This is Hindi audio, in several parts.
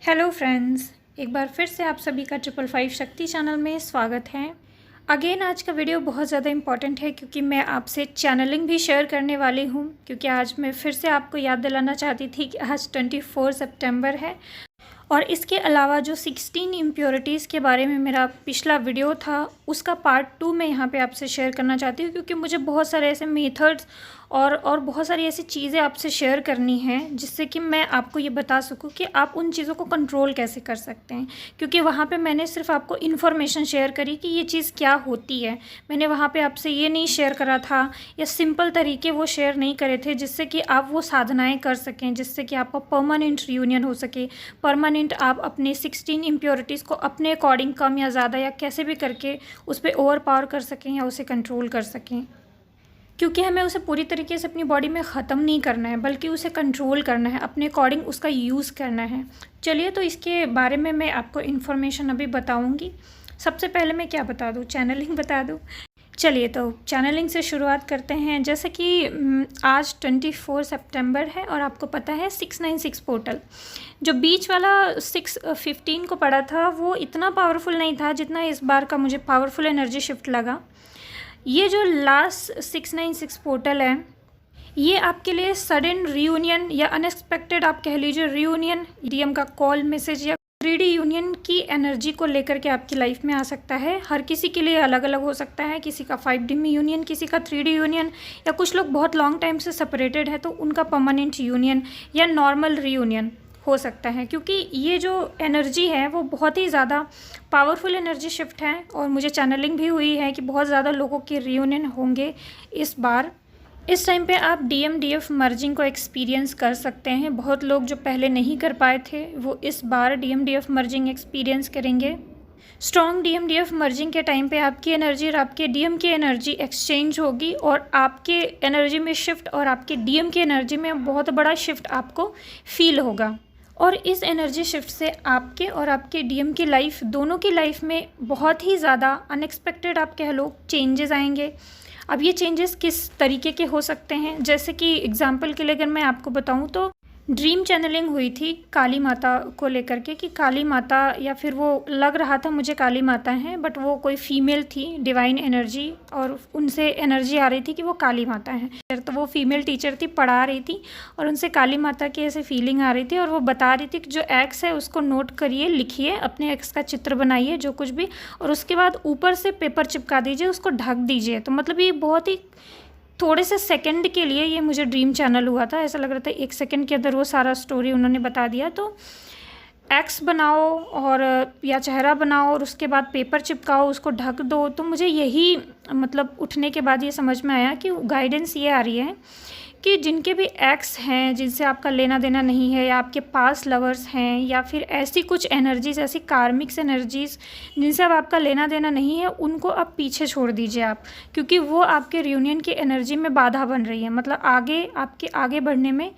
हेलो फ्रेंड्स, एक बार फिर से आप सभी का 555 शक्ति चैनल में स्वागत है। अगेन आज का वीडियो बहुत ज़्यादा इम्पॉर्टेंट है क्योंकि मैं आपसे चैनलिंग भी शेयर करने वाली हूँ। क्योंकि आज मैं फिर से आपको याद दिलाना चाहती थी कि आज 24 सितंबर है और इसके अलावा जो 16 इम्प्योरिटीज़ के बारे में मेरा पिछला वीडियो था उसका पार्ट 2 मैं यहाँ पे आपसे शेयर करना चाहती हूँ। क्योंकि मुझे बहुत सारे ऐसे मेथड्स और बहुत सारी ऐसी चीज़ें आपसे शेयर करनी हैं जिससे कि मैं आपको ये बता सकूँ कि आप उन चीज़ों को कंट्रोल कैसे कर सकते हैं। क्योंकि वहाँ पे मैंने सिर्फ आपको इन्फॉर्मेशन शेयर करी कि ये चीज़ क्या होती है। मैंने वहाँ पे आपसे ये नहीं शेयर करा था या सिंपल तरीके वो शेयर नहीं करे थे जिससे कि आप वो साधनाएँ कर सकें, जिससे कि आपका परमानेंट रियूनियन हो सके, परमानेंट आप अपने 16 इम्प्योरिटीज़ को अपने अकॉर्डिंग कम या ज़्यादा या कैसे भी करके उस पर ओवर पावर कर सकें या उसे कंट्रोल कर सकें। क्योंकि हमें उसे पूरी तरीके से अपनी बॉडी में ख़त्म नहीं करना है बल्कि उसे कंट्रोल करना है, अपने अकॉर्डिंग उसका यूज़ करना है। चलिए तो इसके बारे में मैं आपको इन्फॉर्मेशन अभी बताऊंगी। सबसे पहले मैं क्या बता दूं, चैनलिंग बता दूं। चलिए तो चैनलिंग से शुरुआत करते हैं। जैसे कि आज 24 सितंबर है और आपको पता है 696 पोर्टल जो बीच वाला 615 को पड़ा था वो इतना पावरफुल नहीं था जितना इस बार का मुझे पावरफुल एनर्जी शिफ्ट लगा। ये जो लास्ट 696 पोर्टल है ये आपके लिए सडन रियूनियन या अनएक्सपेक्टेड आप कह लीजिए रियूनियन, डीएम का कॉल मैसेज या 3D यूनियन की एनर्जी को लेकर के आपकी लाइफ में आ सकता है। हर किसी के लिए अलग अलग हो सकता है, किसी का 5D में यूनियन, किसी का 3D यूनियन, या कुछ लोग बहुत लॉन्ग टाइम से सेपरेटेड है तो उनका परमानेंट यूनियन या नॉर्मल रियूनियन हो सकता है। क्योंकि ये जो एनर्जी है वो बहुत ही ज़्यादा पावरफुल एनर्जी शिफ्ट है और मुझे चैनलिंग भी हुई है कि बहुत ज़्यादा लोगों के रियूनियन होंगे इस बार। इस टाइम पे आप DMDF मर्जिंग को एक्सपीरियंस कर सकते हैं। बहुत लोग जो पहले नहीं कर पाए थे वो इस बार DMDF मर्जिंग एक्सपीरियंस करेंगे। स्ट्रॉन्ग DMDF मर्जिंग के टाइम पे आपकी एनर्जी और आपके DM की एनर्जी एक्सचेंज होगी और आपके एनर्जी में शिफ्ट और आपके DM की एनर्जी में बहुत बड़ा शिफ्ट आपको फील होगा। और इस एनर्जी शिफ्ट से आपके और आपके DM की लाइफ, दोनों की लाइफ में बहुत ही ज़्यादा अनएक्सपेक्टेड आप कह लो चेंजेस आएंगे। अब ये चेंजेस किस तरीके के हो सकते हैं, जैसे कि एग्जांपल के लिए अगर मैं आपको बताऊं तो ड्रीम चैनलिंग हुई थी काली माता को लेकर के कि काली माता, या फिर वो लग रहा था मुझे काली माता हैं बट वो कोई फीमेल थी, डिवाइन एनर्जी, और उनसे एनर्जी आ रही थी कि वो काली माता हैं। तो वो फीमेल टीचर थी, पढ़ा रही थी और उनसे काली माता की ऐसे फीलिंग आ रही थी और वो बता रही थी कि जो एक्स है उसको नोट करिए, लिखिए, अपने एक्स का चित्र बनाइए जो कुछ भी, और उसके बाद ऊपर से पेपर चिपका दीजिए, उसको ढक दीजिए। तो मतलब ये बहुत ही थोड़े से सेकंड के लिए ये मुझे ड्रीम चैनल हुआ था। ऐसा लग रहा था 1 सेकंड के अंदर वो सारा स्टोरी उन्होंने बता दिया। तो एक्स बनाओ और या चेहरा बनाओ और उसके बाद पेपर चिपकाओ, उसको ढक दो। तो मुझे यही मतलब उठने के बाद ये समझ में आया कि गाइडेंस ये आ रही है कि जिनके भी एक्स हैं, जिनसे आपका लेना देना नहीं है, या आपके पास लवर्स हैं, या फिर ऐसी कुछ एनर्जीज़, ऐसी कार्मिक्स एनर्जीज़ जिनसे अब आपका लेना देना नहीं है, उनको अब पीछे छोड़ दीजिए आप। क्योंकि वो आपके रियूनियन की एनर्जी में बाधा बन रही है, मतलब आपके आगे बढ़ने में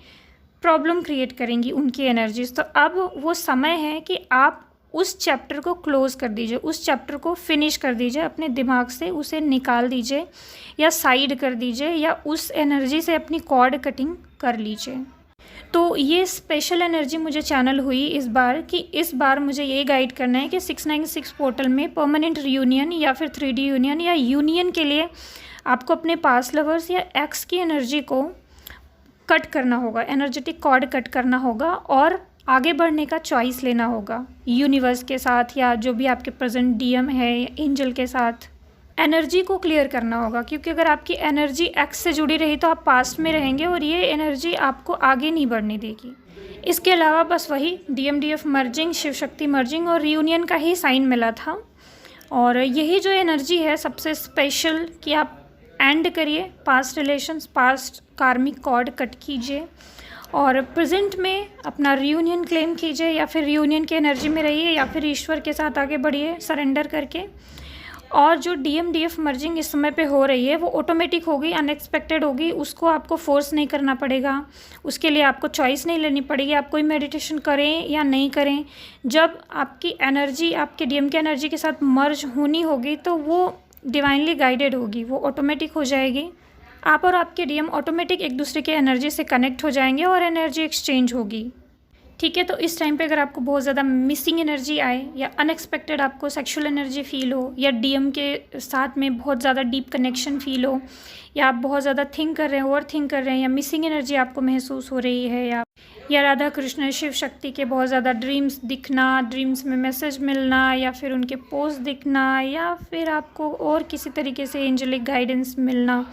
प्रॉब्लम क्रिएट करेंगी उनकी एनर्जीज़। तो अब वो समय है कि आप उस चैप्टर को क्लोज़ कर दीजिए, उस चैप्टर को फिनिश कर दीजिए, अपने दिमाग से उसे निकाल दीजिए या साइड कर दीजिए, या उस एनर्जी से अपनी कॉर्ड कटिंग कर लीजिए। तो ये स्पेशल एनर्जी मुझे चैनल हुई इस बार कि इस बार मुझे ये गाइड करना है कि 696 पोर्टल में परमानेंट रियूनियन या फिर 3D यूनियन या यूनियन के लिए आपको अपने पास लवर्स या एक्स की एनर्जी को कट करना होगा, एनर्जेटिक कॉर्ड कट करना होगा और आगे बढ़ने का चॉइस लेना होगा यूनिवर्स के साथ, या जो भी आपके प्रेजेंट DM है, एंजल के साथ। एनर्जी को क्लियर करना होगा क्योंकि अगर आपकी एनर्जी एक्स से जुड़ी रही तो आप पास्ट में रहेंगे और ये एनर्जी आपको आगे नहीं बढ़ने देगी। इसके अलावा बस वही DMDF merging, Shiv Shakti merging और रियूनियन का ही साइन मिला था। और यही जो एनर्जी है सबसे स्पेशल कि आप एंड करिए past relations, past karmic cord cut कीजिए और प्रेजेंट में अपना रियूनियन क्लेम कीजिए, या फिर रियूनियन की एनर्जी में रहिए, या फिर ईश्वर के साथ आगे बढ़िए सरेंडर करके। और जो DMDF मर्जिंग इस समय पे हो रही है वो ऑटोमेटिक होगी, अनएक्सपेक्टेड होगी, उसको आपको फोर्स नहीं करना पड़ेगा, उसके लिए आपको चॉइस नहीं लेनी पड़ेगी आप कोई मेडिटेशन करें या नहीं करें। जब आपकी एनर्जी आपके DM की एनर्जी के साथ मर्ज होनी होगी तो वो डिवाइनली गाइडेड होगी, वो ऑटोमेटिक हो जाएगी। आप और आपके DM ऑटोमेटिक एक दूसरे के एनर्जी से कनेक्ट हो जाएंगे और एनर्जी एक्सचेंज होगी। ठीक है। तो इस टाइम पे अगर आपको बहुत ज़्यादा मिसिंग एनर्जी आए या अनएक्सपेक्टेड आपको सेक्सुअल एनर्जी फील हो या डीएम के साथ में बहुत ज़्यादा डीप कनेक्शन फील हो या आप बहुत ज़्यादा थिंक कर रहे हैं, ओवर थिंक कर रहे हैं या मिसिंग एनर्जी आपको महसूस हो रही है या राधा कृष्ण शिव शक्ति के बहुत ज़्यादा ड्रीम्स दिखना, ड्रीम्स में मैसेज मिलना या फिर उनके पोस्ट दिखना या फिर आपको और किसी तरीके से एंजेलिक गाइडेंस मिलना,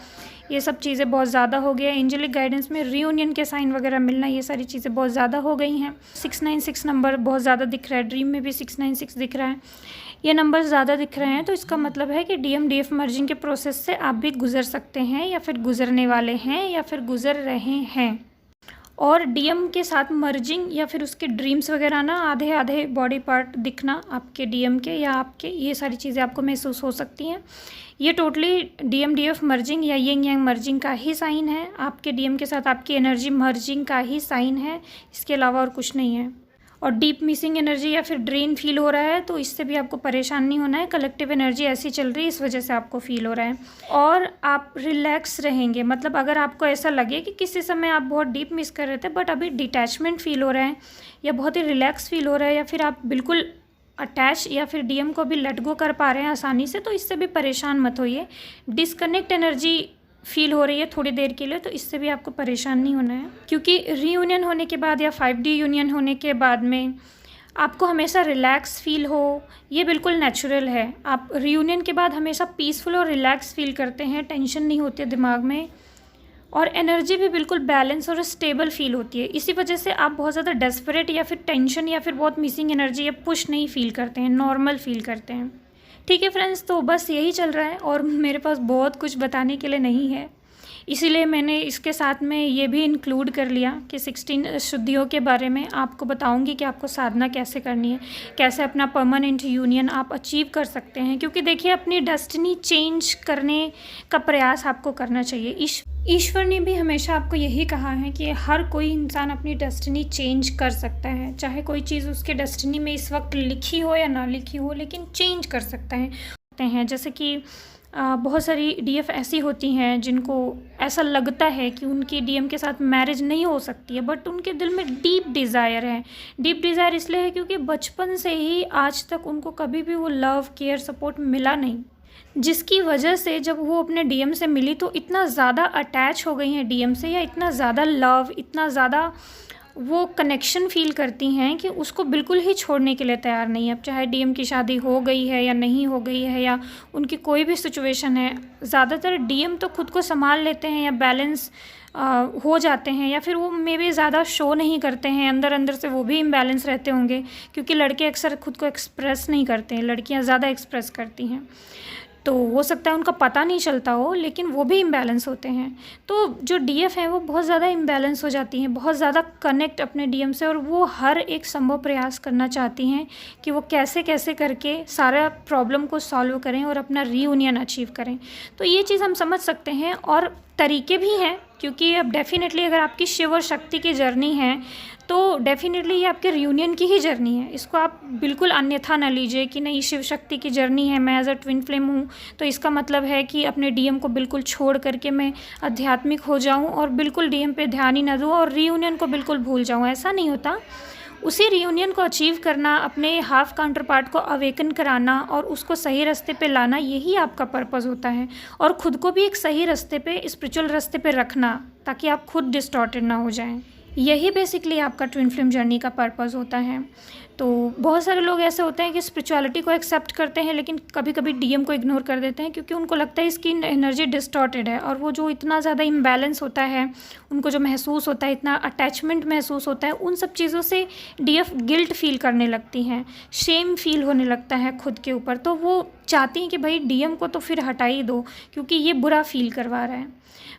ये सब चीज़ें बहुत ज़्यादा हो गया। एंजेलिक गाइडेंस में रीयूनियन के साइन वगैरह मिलना, ये सारी चीज़ें बहुत ज़्यादा हो गई हैं। 696 नंबर बहुत ज़्यादा दिख रहा है, ड्रीम में भी 696 दिख रहा है, ये नंबर ज़्यादा दिख रहे हैं। तो इसका मतलब है कि डीएम डीएफ मर्जिंग के प्रोसेस से आप भी गुजर सकते हैं या फिर गुजरने वाले हैं या फिर गुजर रहे हैं। और डीएम के साथ मर्जिंग या फिर उसके ड्रीम्स वगैरह ना, आधे आधे बॉडी पार्ट दिखना आपके डीएम के या आपके, ये सारी चीज़ें आपको महसूस हो सकती हैं। ये टोटली डीएम डीएफ मर्जिंग या यिंग यांग मर्जिंग का ही साइन है। आपके डीएम के साथ आपकी एनर्जी मर्जिंग का ही साइन है, इसके अलावा और कुछ नहीं है। और डीप मिसिंग एनर्जी या फिर ड्रेन फील हो रहा है तो इससे भी आपको परेशान नहीं होना है। कलेक्टिव एनर्जी ऐसी चल रही है, इस वजह से आपको फील हो रहा है। और आप रिलैक्स रहेंगे, मतलब अगर आपको ऐसा लगे कि किसी समय आप बहुत डीप मिस कर रहे थे बट अभी डिटैचमेंट फील हो रहा है या बहुत ही रिलैक्स फील हो रहा है या फिर आप बिल्कुल अटैच या फिर डीएम को भी लेट गो कर पा रहे हैं आसानी से, तो इससे भी परेशान मत होइए। डिस्कनेक्ट एनर्जी फील हो रही है थोड़ी देर के लिए, तो इससे भी आपको परेशान नहीं होना है, क्योंकि रीयूनियन होने के बाद या 5D यूनियन होने के बाद में आपको हमेशा रिलैक्स फील हो, ये बिल्कुल नेचुरल है। आप रीयूनियन के बाद हमेशा पीसफुल और रिलैक्स फील करते हैं, टेंशन नहीं होती है दिमाग में और एनर्जी भी बिल्कुल बैलेंस और स्टेबल फील होती है। इसी वजह से आप बहुत ज़्यादा डेस्परेट या फिर टेंशन या फिर बहुत मिसिंग एनर्जी या पुश नहीं फील करते हैं, नॉर्मल फील करते हैं। ठीक है फ्रेंड्स, तो बस यही चल रहा है और मेरे पास बहुत कुछ बताने के लिए नहीं है, इसीलिए मैंने इसके साथ में ये भी इंक्लूड कर लिया कि 16 शुद्धियों के बारे में आपको बताऊंगी कि आपको साधना कैसे करनी है, कैसे अपना परमानेंट यूनियन आप अचीव कर सकते हैं। क्योंकि देखिए, अपनी डेस्टिनी चेंज करने का प्रयास आपको करना चाहिए। ईश्वर ने भी हमेशा आपको यही कहा है कि हर कोई इंसान अपनी डेस्टिनी चेंज कर सकता है, चाहे कोई चीज़ उसके डेस्टिनी में इस वक्त लिखी हो या ना लिखी हो, लेकिन चेंज कर सकता है। जैसे कि बहुत सारी डीएफ ऐसी होती हैं जिनको ऐसा लगता है कि उनकी डीएम के साथ मैरिज नहीं हो सकती है, बट उनके दिल में डीप डिज़ायर है। डीप डिज़ायर इसलिए है क्योंकि बचपन से ही आज तक उनको कभी भी वो लव, केयर, सपोर्ट मिला नहीं, जिसकी वजह से जब वो अपने डीएम से मिली तो इतना ज़्यादा अटैच हो गई हैं डीएम से, या इतना ज़्यादा लव, इतना ज़्यादा वो कनेक्शन फील करती हैं कि उसको बिल्कुल ही छोड़ने के लिए तैयार नहीं है। अब चाहे डीएम की शादी हो गई है या नहीं हो गई है या उनकी कोई भी सिचुएशन है, ज़्यादातर डीएम तो खुद को संभाल लेते हैं या बैलेंस हो जाते हैं, या फिर वो मे भी ज़्यादा शो नहीं करते हैं, अंदर अंदर से वो भी इम्बैलेंस रहते होंगे, क्योंकि लड़के अक्सर खुद को एक्सप्रेस नहीं करते हैं, लड़कियां ज़्यादा एक्सप्रेस करती हैं। तो हो सकता है उनका पता नहीं चलता हो, लेकिन वो भी इम्बैलेंस होते हैं। तो जो डीएफ हैं वो बहुत ज़्यादा इम्बैलेंस हो जाती हैं, बहुत ज़्यादा कनेक्ट अपने डीएम से, और वो हर एक संभव प्रयास करना चाहती हैं कि वो कैसे कैसे करके सारा प्रॉब्लम को सॉल्व करें और अपना रीयूनियन अचीव करें। तो ये चीज़ हम समझ सकते हैं, और तरीके भी हैं, क्योंकि अब डेफिनेटली अगर आपकी शिव और शक्ति की जर्नी है तो डेफिनेटली ये आपके रियूनियन की ही जर्नी है। इसको आप बिल्कुल अन्यथा ना लीजिए कि नहीं शिव शक्ति की जर्नी है, मैं एज अ ट्विन फ्लेम हूँ तो इसका मतलब है कि अपने डीएम को बिल्कुल छोड़ करके मैं आध्यात्मिक हो जाऊँ और बिल्कुल डीएम पे ध्यान ही ना दूँ और रीयूनियन को बिल्कुल भूल जाऊँ। ऐसा नहीं होता। उसी रीयूनियन को अचीव करना, अपने हाफ काउंटर पार्ट को अवेकन कराना और उसको सही रास्ते पे लाना, यही आपका पर्पस होता है। और ख़ुद को भी एक सही रास्ते पे, स्पिरिचुअल रास्ते पे रखना, ताकि आप खुद डिस्टॉर्टेड ना हो जाएं। यही बेसिकली आपका ट्विन फ्लेम जर्नी का पर्पस होता है। तो बहुत सारे लोग ऐसे होते हैं कि स्पिरिचुअलिटी को एक्सेप्ट करते हैं, लेकिन कभी कभी डीएम को इग्नोर कर देते हैं, क्योंकि उनको लगता है इसकी एनर्जी डिस्टॉर्टेड है, और वो जो इतना ज़्यादा इम्बैलेंस होता है, उनको जो महसूस होता है, इतना अटैचमेंट महसूस होता है, उन सब चीज़ों से डीएफ गिल्ट फील करने लगती हैं, शेम फील होने लगता है खुद के ऊपर। तो वो चाहती हैं कि भाई डीएम को तो फिर हटा ही दो, क्योंकि ये बुरा फील करवा रहा है।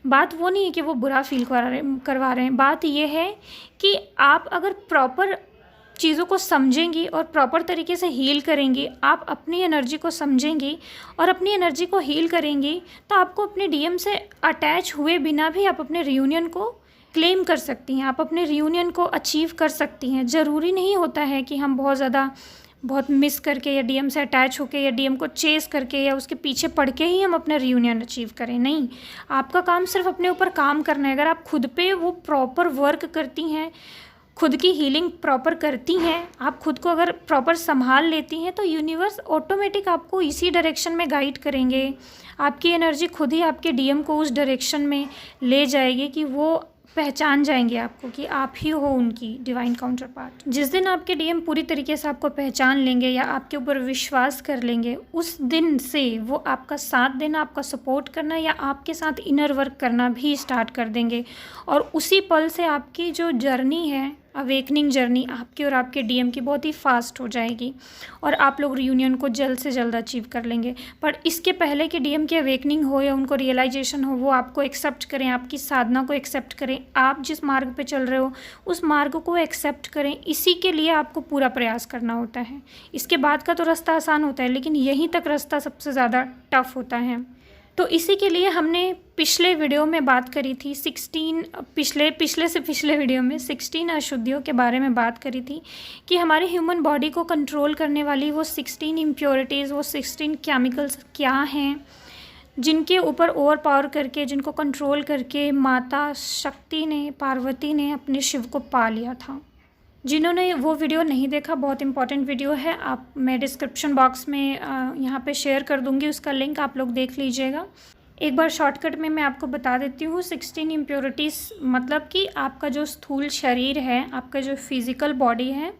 बात वो नहीं है कि वो बुरा फील करवा रहे हैं, बात ये है कि आप अगर प्रॉपर चीज़ों को समझेंगी और प्रॉपर तरीके से हील करेंगी, आप अपनी एनर्जी को समझेंगी और अपनी एनर्जी को हील करेंगी, तो आपको अपने डीएम से अटैच हुए बिना भी आप अपने रियूनियन को क्लेम कर सकती हैं, आप अपने रियूनियन को अचीव कर सकती हैं। ज़रूरी नहीं होता है कि हम बहुत मिस करके या डीएम से अटैच होके या डीएम को चेस करके या उसके पीछे पड़ के ही हम अपना रियूनियन अचीव करें। नहीं, आपका काम सिर्फ अपने ऊपर काम करना है। अगर आप खुद पे वो प्रॉपर वर्क करती हैं, खुद की हीलिंग प्रॉपर करती हैं, आप खुद को अगर प्रॉपर संभाल लेती हैं, तो यूनिवर्स ऑटोमेटिक आपको इसी डायरेक्शन में गाइड करेंगे। आपकी एनर्जी खुद ही आपके डीएम को उस डायरेक्शन में ले जाएगी कि वो पहचान जाएंगे आपको कि आप ही हो उनकी डिवाइन काउंटर पार्ट। जिस दिन आपके डीएम पूरी तरीके से आपको पहचान लेंगे या आपके ऊपर विश्वास कर लेंगे, उस दिन से वो आपका साथ देना, आपका सपोर्ट करना या आपके साथ इनर वर्क करना भी स्टार्ट कर देंगे। और उसी पल से आपकी जो जर्नी है, अवेकनिंग जर्नी आपकी और आपके डीएम की बहुत ही फास्ट हो जाएगी और आप लोग रियूनियन को जल्द से जल्द अचीव कर लेंगे। पर इसके पहले कि डीएम की अवेकनिंग हो या उनको रियलाइजेशन हो, वो आपको एक्सेप्ट करें, आपकी साधना को एक्सेप्ट करें, आप जिस मार्ग पे चल रहे हो उस मार्ग को एक्सेप्ट करें, इसी के लिए आपको पूरा प्रयास करना होता है। इसके बाद का तो रास्ता आसान होता है, लेकिन यहीं तक रास्ता सबसे ज़्यादा टफ होता है। तो इसी के लिए हमने पिछले वीडियो में बात करी थी, पिछले वीडियो में 16 अशुद्धियों के बारे में बात करी थी कि हमारी ह्यूमन बॉडी को कंट्रोल करने वाली वो 16 इम्प्योरिटीज़, वो 16 केमिकल्स क्या हैं, जिनके ऊपर ओवर पावर करके, जिनको कंट्रोल करके माता शक्ति ने, पार्वती ने अपने शिव को पा लिया था। जिन्होंने वो वीडियो नहीं देखा, बहुत इंपॉर्टेंट वीडियो है, मैं डिस्क्रिप्शन बॉक्स में यहाँ पे शेयर कर दूँगी उसका लिंक, आप लोग देख लीजिएगा। एक बार शॉर्टकट में मैं आपको बता देती हूँ। 16 इम्प्योरिटीज़ मतलब कि आपका जो स्थूल शरीर है, आपका जो फिज़िकल बॉडी है,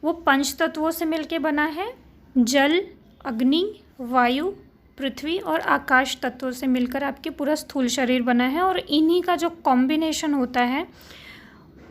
वो 5 तत्वों से मिलके बना है। जल, अग्नि, वायु, पृथ्वी और आकाश तत्वों से मिलकर आपके पूरा स्थूल शरीर बना है। और इन्हीं का जो कॉम्बिनेशन होता है,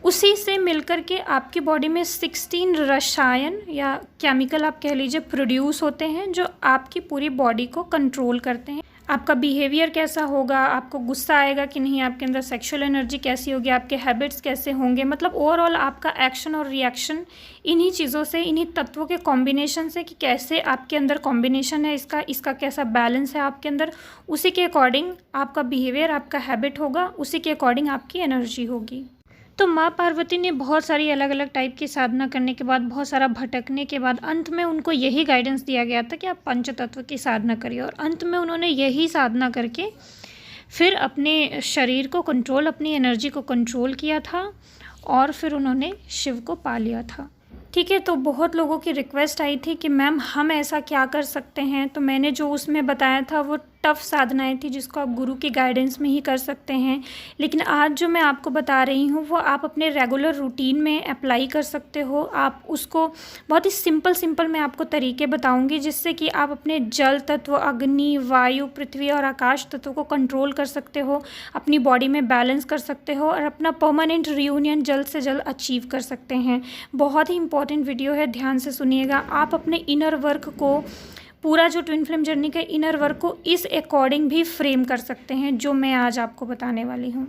उसी से मिलकर के आपकी बॉडी में 16 रसायन या केमिकल आप कह लीजिए प्रोड्यूस होते हैं, जो आपकी पूरी बॉडी को कंट्रोल करते हैं। आपका बिहेवियर कैसा होगा, आपको गुस्सा आएगा कि नहीं, आपके अंदर सेक्सुअल एनर्जी कैसी होगी, आपके हैबिट्स कैसे होंगे, मतलब ओवरऑल आपका एक्शन और रिएक्शन इन्हीं चीज़ों से, इन्हीं तत्वों के कॉम्बिनेशन से कि कैसे आपके अंदर कॉम्बिनेशन है इसका कैसा बैलेंस है आपके अंदर, उसी के अकॉर्डिंग आपका बिहेवियर, आपका हैबिट होगा, उसी के अकॉर्डिंग आपकी एनर्जी होगी। तो माँ पार्वती ने बहुत सारी अलग अलग टाइप की साधना करने के बाद, बहुत सारा भटकने के बाद, अंत में उनको यही गाइडेंस दिया गया था कि आप पंच तत्व की साधना करिए। और अंत में उन्होंने यही साधना करके फिर अपने शरीर को कंट्रोल, अपनी एनर्जी को कंट्रोल किया था और फिर उन्होंने शिव को पा लिया था। ठीक है, तो बहुत लोगों की रिक्वेस्ट आई थी कि मैम हम ऐसा क्या कर सकते हैं। तो मैंने जो उसमें बताया था वो टफ़ साधनाएं थी, जिसको आप गुरु की गाइडेंस में ही कर सकते हैं। लेकिन आज जो मैं आपको बता रही हूँ वो आप अपने रेगुलर रूटीन में अप्लाई कर सकते हो। आप उसको बहुत ही सिंपल मैं आपको तरीके बताऊँगी, जिससे कि आप अपने जल तत्व, अग्नि, वायु, पृथ्वी और आकाश तत्व को कंट्रोल कर सकते हो, अपनी बॉडी में बैलेंस कर सकते हो और अपना परमानेंट रियूनियन जल्द से जल्द अचीव कर सकते हैं। बहुत ही इंपॉर्टेंट वीडियो है, ध्यान से सुनिएगा। आप अपने इनर वर्क को, पूरा जो ट्विन फ्लेम जर्नी का इनर वर्क को इस अकॉर्डिंग भी फ्रेम कर सकते हैं जो मैं आज आपको बताने वाली हूँ।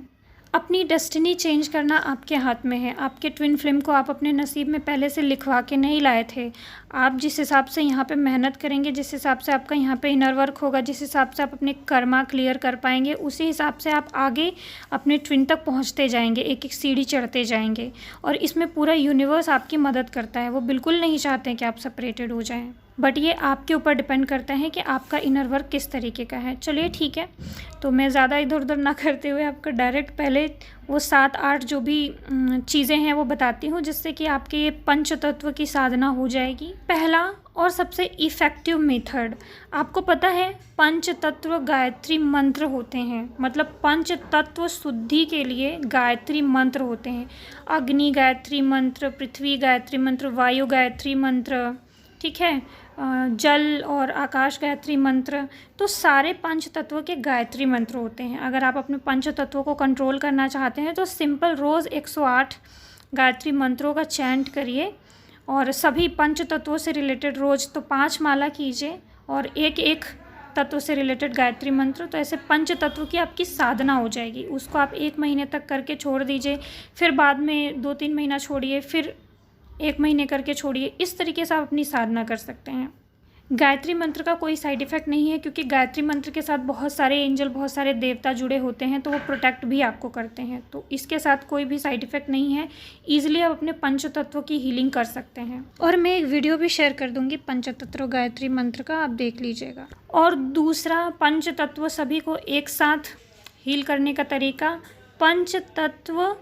अपनी डेस्टिनी चेंज करना आपके हाथ में है। आपके ट्विन फ्लेम को आप अपने नसीब में पहले से लिखवा के नहीं लाए थे। आप जिस हिसाब से यहाँ पे मेहनत करेंगे, जिस हिसाब से आपका यहाँ पे इनर वर्क होगा, जिस हिसाब से आप अपने कर्मा क्लियर कर पाएंगे, उसी हिसाब से आप आगे अपने ट्विन तक पहुँचते जाएंगे, एक एक सीढ़ी चढ़ते जाएंगे। और इसमें पूरा यूनिवर्स आपकी मदद करता है। वो बिल्कुल नहीं चाहते हैं कि आप सेपरेटेड हो जाएँ, बट ये आपके ऊपर डिपेंड करता है कि आपका इनर वर्क किस तरीके का है। चलिए ठीक है, तो मैं ज़्यादा इधर उधर ना करते हुए आपको डायरेक्ट पहले वो 7-8 जो भी चीज़ें हैं वो बताती हूँ, जिससे कि आपके ये पंच तत्व की साधना हो जाएगी। पहला और सबसे इफ़ेक्टिव मेथड, आपको पता है पंच तत्व गायत्री मंत्र होते हैं। मतलब पंच तत्व शुद्धि के लिए गायत्री मंत्र होते हैं। अग्नि गायत्री मंत्र, पृथ्वी गायत्री मंत्र, वायु गायत्री मंत्र, ठीक है, जल और आकाश गायत्री मंत्र। तो सारे पंच तत्वों के गायत्री मंत्र होते हैं। अगर आप अपने पंच तत्वों को कंट्रोल करना चाहते हैं तो सिंपल रोज़ 108 गायत्री मंत्रों का चैंट करिए और सभी पंच तत्वों से रिलेटेड रोज़ तो 5 माला कीजिए और एक तत्व से रिलेटेड गायत्री मंत्र। तो ऐसे पंच तत्व की आपकी साधना हो जाएगी। उसको आप 1 महीने तक करके छोड़ दीजिए, फिर बाद में 2-3 महीना छोड़िए, फिर 1 महीने करके छोड़िए। इस तरीके से आप अपनी साधना कर सकते हैं। गायत्री मंत्र का कोई साइड इफ़ेक्ट नहीं है, क्योंकि गायत्री मंत्र के साथ बहुत सारे एंजल, बहुत सारे देवता जुड़े होते हैं, तो वो प्रोटेक्ट भी आपको करते हैं। तो इसके साथ कोई भी साइड इफ़ेक्ट नहीं है। ईजिली आप अपने पंच तत्वों की हीलिंग कर सकते हैं। और मैं एक वीडियो भी शेयर कर दूंगी पंच तत्व गायत्री मंत्र का, आप देख लीजिएगा। और दूसरा पंच तत्व सभी को एक साथ हील करने का तरीका, पंच तत्व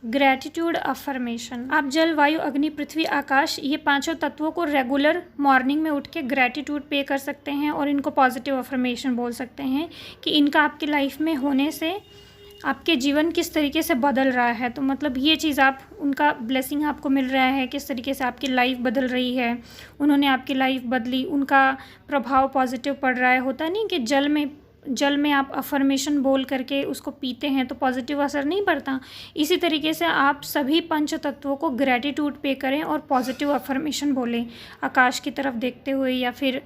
ग्रैटिट्यूड अफर्मेशन। आप जल, वायु, अग्नि, पृथ्वी, आकाश, ये पांचों तत्वों को रेगुलर मॉर्निंग में उठ के ग्रैटिट्यूड पे कर सकते हैं और इनको पॉजिटिव अफर्मेशन बोल सकते हैं कि इनका आपकी लाइफ में होने से आपके जीवन किस तरीके से बदल रहा है। तो मतलब ये चीज़ आप, उनका ब्लेसिंग आपको मिल रहा है, किस तरीके से आपकी लाइफ बदल रही है, उन्होंने आपकी लाइफ बदली, उनका प्रभाव पॉजिटिव पड़ रहा है। होता नहीं कि जल में आप अफर्मेशन बोल करके उसको पीते हैं तो पॉजिटिव असर नहीं पड़ता। इसी तरीके से आप सभी पंच तत्वों को ग्रैटिट्यूड पे करें और पॉजिटिव अफर्मेशन बोलें, आकाश की तरफ देखते हुए या फिर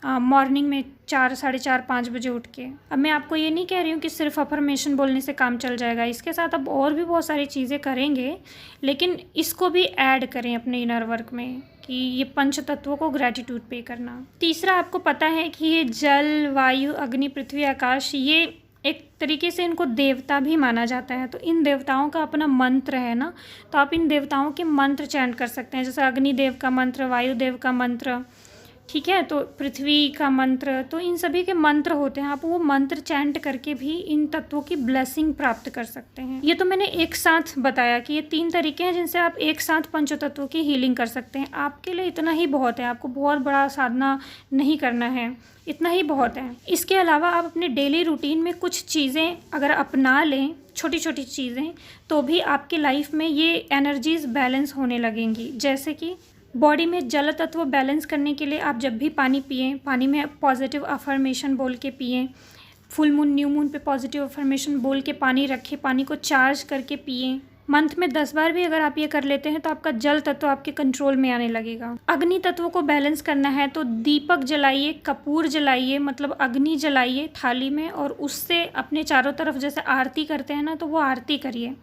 मॉर्निंग में 4, साढ़े 4, 5 बजे उठ के। अब मैं आपको ये नहीं कह रही हूँ कि सिर्फ अफर्मेशन बोलने से काम चल जाएगा, इसके साथ अब और भी बहुत सारी चीज़ें करेंगे, लेकिन इसको भी ऐड करें अपने इनर वर्क में कि ये पंच तत्वों को ग्रैटिट्यूड पे करना। तीसरा, आपको पता है कि ये जल, वायु, अग्नि, पृथ्वी, आकाश, ये एक तरीके से इनको देवता भी माना जाता है। तो इन देवताओं का अपना मंत्र है ना, तो आप इन देवताओं के मंत्र चैंट कर सकते हैं, जैसे अग्निदेव का मंत्र, वायुदेव का मंत्र, ठीक है, तो पृथ्वी का मंत्र, तो इन सभी के मंत्र होते हैं। आप वो मंत्र चैंट करके भी इन तत्वों की ब्लेसिंग प्राप्त कर सकते हैं। ये तो मैंने एक साथ बताया कि ये 3 तरीके हैं जिनसे आप एक साथ पंच तत्वों की हीलिंग कर सकते हैं। आपके लिए इतना ही बहुत है, आपको बहुत बड़ा साधना नहीं करना है, इतना ही बहुत है। इसके अलावा आप अपने डेली रूटीन में कुछ चीज़ें अगर अपना लें, छोटी छोटी चीज़ें, तो भी आपकी लाइफ में ये एनर्जीज बैलेंस होने लगेंगी। जैसे कि बॉडी में जल तत्व बैलेंस करने के लिए आप जब भी पानी पिएं, पानी में पॉजिटिव अफर्मेशन बोल के पिएं। फुल मून, न्यू मून पे पॉजिटिव अफर्मेशन बोल के पानी रखें, पानी को चार्ज करके पिएं। मंथ में 10 बार भी अगर आप ये कर लेते हैं तो आपका जल तत्व आपके कंट्रोल में आने लगेगा। अग्नि तत्व को बैलेंस करना है तो दीपक जलाइए, कपूर जलाइए, मतलब अग्नि जलाइए थाली में और उससे अपने चारों तरफ जैसे आरती करते हैं ना, तो वो आरती करिए।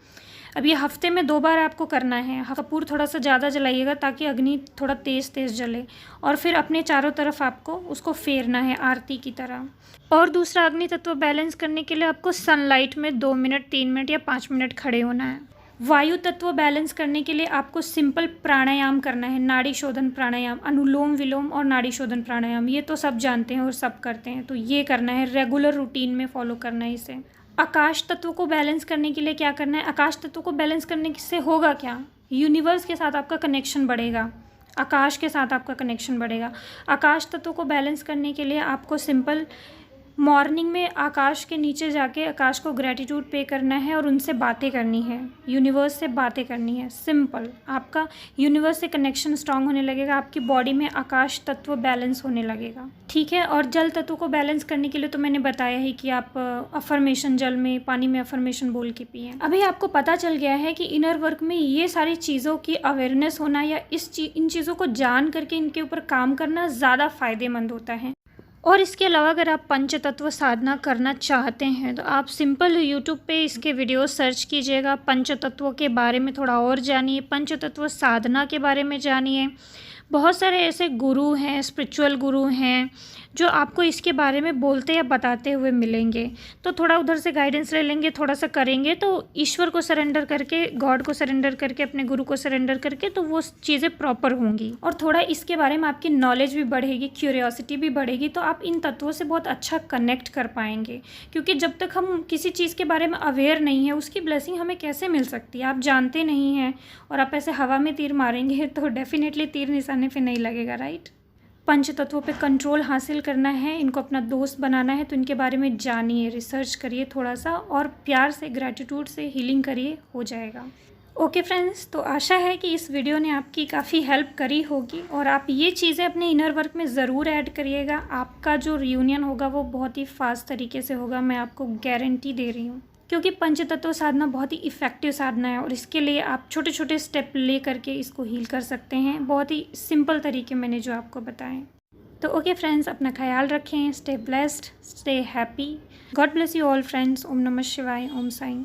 अब ये हफ्ते में 2 बार आपको करना है। कपूर थोड़ा सा ज़्यादा जलाइएगा ताकि अग्नि थोड़ा तेज़ जले, और फिर अपने चारों तरफ आपको उसको फेरना है आरती की तरह। और दूसरा, अग्नि तत्व बैलेंस करने के लिए आपको सनलाइट में 2 मिनट, 3 मिनट या 5 मिनट खड़े होना है। वायु तत्व बैलेंस करने के लिए आपको सिंपल प्राणायाम करना है, नाड़ी शोधन प्राणायाम, अनुलोम विलोम और नाड़ी शोधन प्राणायाम। ये तो सब जानते हैं और सब करते हैं, तो ये करना है, रेगुलर रूटीन में फॉलो करना है इसे। आकाश तत्व को बैलेंस करने के लिए क्या करना है? आकाश तत्व को बैलेंस करने से होगा क्या? यूनिवर्स के साथ आपका कनेक्शन बढ़ेगा, आकाश के साथ आपका कनेक्शन बढ़ेगा। आकाश तत्व को बैलेंस करने के लिए आपको सिंपल मॉर्निंग में आकाश के नीचे जाके आकाश को ग्रैटिट्यूड पे करना है और उनसे बातें करनी है, यूनिवर्स से बातें करनी है। सिंपल, आपका यूनिवर्स से कनेक्शन स्ट्रांग होने लगेगा, आपकी बॉडी में आकाश तत्व बैलेंस होने लगेगा, ठीक है। और जल तत्व को बैलेंस करने के लिए तो मैंने बताया ही कि आप अफर्मेशन, जल में, पानी में अफर्मेशन बोल के पिए। अभी आपको पता चल गया है कि इनर वर्क में ये सारी चीज़ों की अवेयरनेस होना या इन चीज़ों को जान करके इनके ऊपर काम करना ज़्यादा फ़ायदेमंद होता है। और इसके अलावा अगर आप पंचतत्व साधना करना चाहते हैं तो आप सिंपल यूट्यूब पे इसके वीडियो सर्च कीजिएगा, पंचतत्वों के बारे में थोड़ा और जानिए, पंचतत्व साधना के बारे में जानिए। बहुत सारे ऐसे गुरु हैं, स्पिरिचुअल गुरु हैं जो आपको इसके बारे में बोलते या बताते हुए मिलेंगे, तो थोड़ा उधर से गाइडेंस ले लेंगे, थोड़ा सा करेंगे तो ईश्वर को सरेंडर करके, गॉड को सरेंडर करके, अपने गुरु को सरेंडर करके, तो वो चीज़ें प्रॉपर होंगी। और थोड़ा इसके बारे में आपकी नॉलेज भी बढ़ेगी, क्यूरियोसिटी भी बढ़ेगी, तो आप इन तत्वों से बहुत अच्छा कनेक्ट कर पाएंगे। क्योंकि जब तक हम किसी चीज़ के बारे में अवेयर नहीं है, उसकी ब्लेसिंग हमें कैसे मिल सकती है? आप जानते नहीं हैं और आप ऐसे हवा में तीर मारेंगे तो डेफिनेटली तीर निशाने पे नहीं लगेगा, राइट। पंच तत्वों पे कंट्रोल हासिल करना है, इनको अपना दोस्त बनाना है, तो इनके बारे में जानिए, रिसर्च करिए थोड़ा सा और प्यार से, ग्रैटिट्यूड से हीलिंग करिए, हो जाएगा। ओके फ्रेंड्स, तो आशा है कि इस वीडियो ने आपकी काफ़ी हेल्प करी होगी और आप ये चीज़ें अपने इनर वर्क में ज़रूर ऐड करिएगा। आपका जो रियूनियन होगा वो बहुत ही फास्ट तरीके से होगा, मैं आपको गारंटी दे रही हूँ, क्योंकि पंचतत्व साधना बहुत ही इफ़ेक्टिव साधना है और इसके लिए आप छोटे छोटे स्टेप ले करके इसको हील कर सकते हैं, बहुत ही सिंपल तरीके मैंने जो आपको बताएं। तो ओके फ्रेंड्स, अपना ख्याल रखें, stay blessed, stay happy, God bless you all friends. ओम नमः शिवाय, ओम साईं।